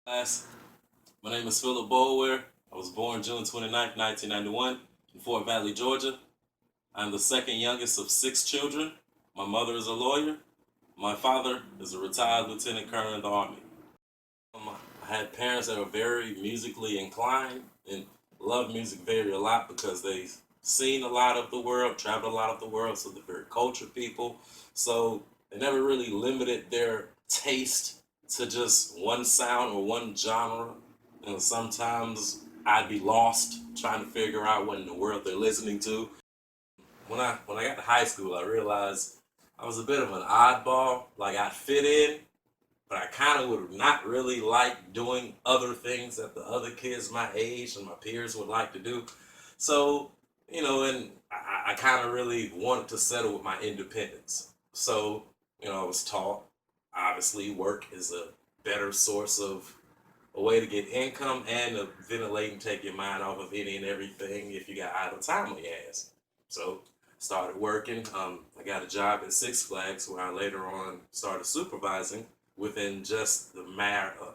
Class. My name is Philip Boulware. I was born June 29th, 1991 in Fort Valley, Georgia. I'm the second youngest of six children. My mother is a lawyer. My father is a retired lieutenant colonel in the Army. I had parents that were very musically inclined and loved music very a lot because they've seen a lot of the world, traveled a lot of the world, so they're very cultured people. So they never really limited their taste to just one sound or one genre. And sometimes I'd be lost trying to figure out what in the world they're listening to. When I got to high school, I realized I was a bit of an oddball. Like I fit in, but I kind of would not really like doing other things that the other kids my age and my peers would like to do. So, and I kind of really wanted to settle with my independence. So, I was taught obviously work is a better source of a way to get income and to ventilate and take your mind off of any and everything if you got idle time on your ass. So, started working. I got a job at Six Flags where I later on started supervising within just the matter of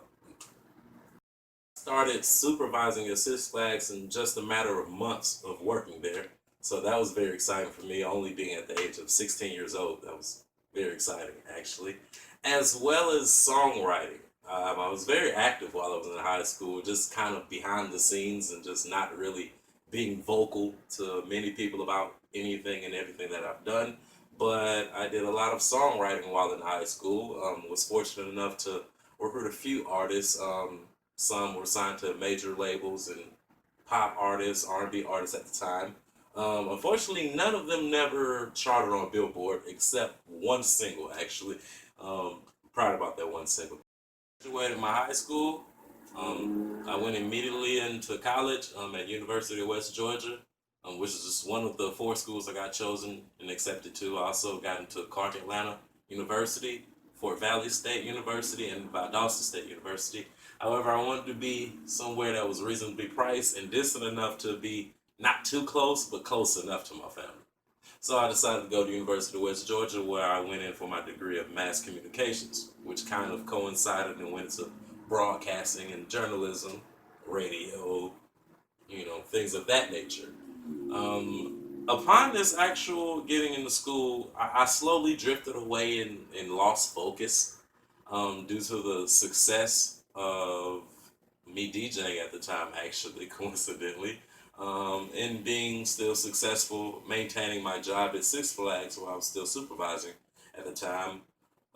started supervising at Six Flags in just a matter of months of working there. So that was very exciting for me, only being at the age of 16 years old. That was very exciting, actually. As well as songwriting. I was very active while I was in high school, just kind of behind the scenes and just not really being vocal to many people about anything and everything that I've done. But I did a lot of songwriting while in high school. Was fortunate enough to work with a few artists. Some were signed to major labels and pop artists, R&B artists at the time. Unfortunately, none of them never charted on Billboard except one single, actually. Proud about that one single. Graduated my high school. I went immediately into college at University of West Georgia, which is just one of the four schools I got chosen and accepted to. I also got into Clark Atlanta University, Fort Valley State University, and Valdosta State University. However, I wanted to be somewhere that was reasonably priced and distant enough to be not too close, but close enough to my family. So I decided to go to University of West Georgia, where I went in for my degree of mass communications, which kind of coincided and went into broadcasting and journalism, radio, things of that nature. Upon this actual getting into school, I slowly drifted away and lost focus due to the success of me DJing at the time, actually, coincidentally, and being still successful, maintaining my job at Six Flags while I was still supervising at the time.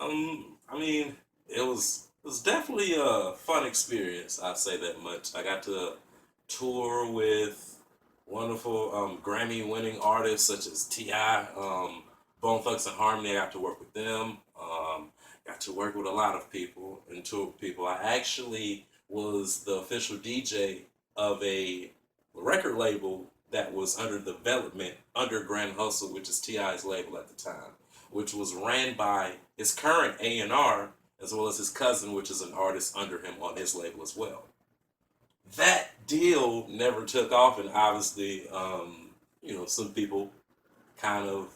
I mean, it was definitely a fun experience. I'd say that much. I got to tour with wonderful Grammy-winning artists such as T.I., Bone Thugs and Harmony. I got to work with them. Got to work with a lot of people and tour with people. I actually was the official DJ of a record label that was under development under Grand Hustle, which is T.I.'s label at the time, which was ran by his current A&R as well as his cousin, which is an artist under him on his label as well. That deal never took off, and obviously, some people kind of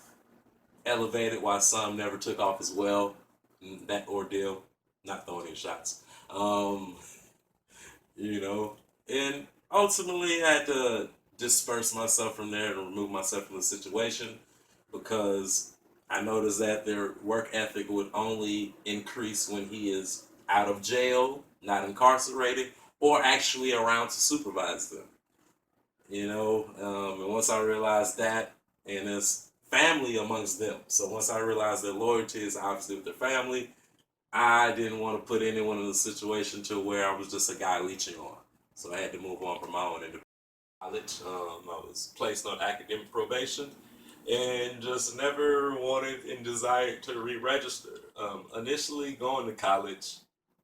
elevated while some never took off as well. That ordeal, not throwing any shots. Um, and ultimately I had to disperse myself from there and remove myself from the situation because I noticed that their work ethic would only increase when he is out of jail, not incarcerated, or actually around to supervise them. And once I realized that, and there's family amongst them, so once I realized their loyalty is obviously with their family, I didn't want to put anyone in a situation to where I was just a guy leeching on. So I had to move on from my own into college. I was placed on academic probation and just never wanted and desired to re-register. Initially going to college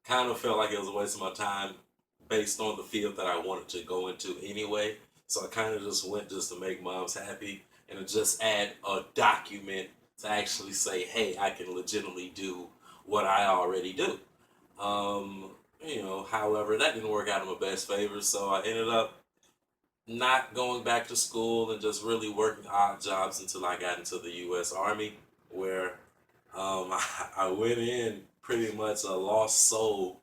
kind of felt like it was a waste of my time based on the field that I wanted to go into anyway. So I kind of just went just to make moms happy and to just add a document to actually say, hey, I can legitimately do what I already do. However, that didn't work out in my best favor, so I ended up not going back to school and just really working odd jobs until I got into the U.S. Army, where I went in pretty much a lost soul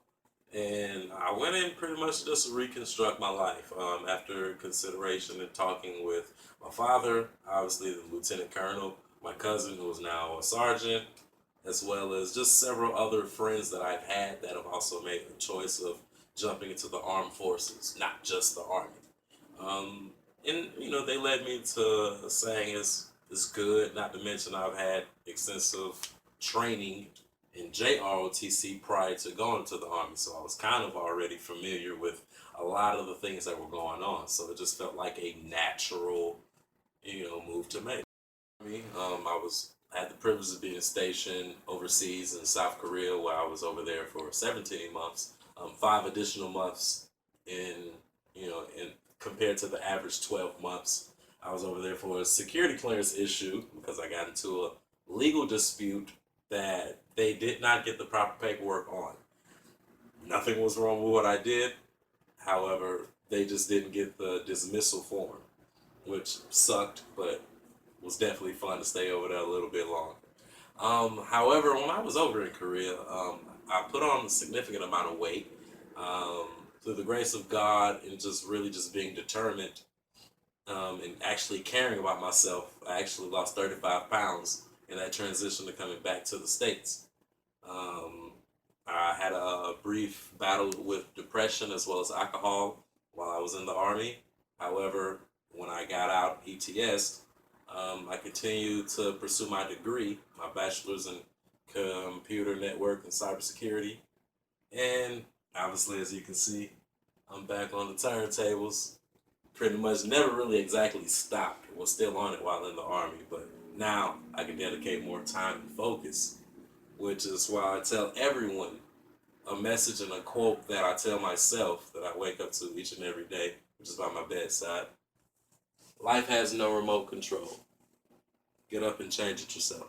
And I went in pretty much just to reconstruct my life after consideration and talking with my father, obviously the lieutenant colonel, my cousin who is now a sergeant, as well as just several other friends that I've had that have also made the choice of jumping into the armed forces, not just the army. Um, and they led me to saying it's good. Not to mention I've had extensive training in JROTC prior to going to the army, so I was kind of already familiar with a lot of the things that were going on. So it just felt like a natural, move to make. I had the privilege of being stationed overseas in South Korea, where I was over there for 17 months, 5 additional months in in compared to the average 12 months. I was over there for a security clearance issue because I got into a legal dispute that they did not get the proper paperwork on. Nothing was wrong with what I did. However, they just didn't get the dismissal form, which sucked, but was definitely fun to stay over there a little bit longer. However, when I was over in Korea, I put on a significant amount of weight through the grace of God and just really just being determined and actually caring about myself. I actually lost 35 pounds in that transition to coming back to the States. Um, I had a brief battle with depression as well as alcohol while I was in the Army. However, when I got out ETS, I continued to pursue my degree, my bachelor's in computer network and cybersecurity. And obviously, as you can see, I'm back on the turntables. Pretty much never really exactly stopped. Was still on it while in the Army, but now I can dedicate more time and focus, which is why I tell everyone a message and a quote that I tell myself that I wake up to each and every day, which is by my bedside. Life has no remote control. Get up and change it yourself.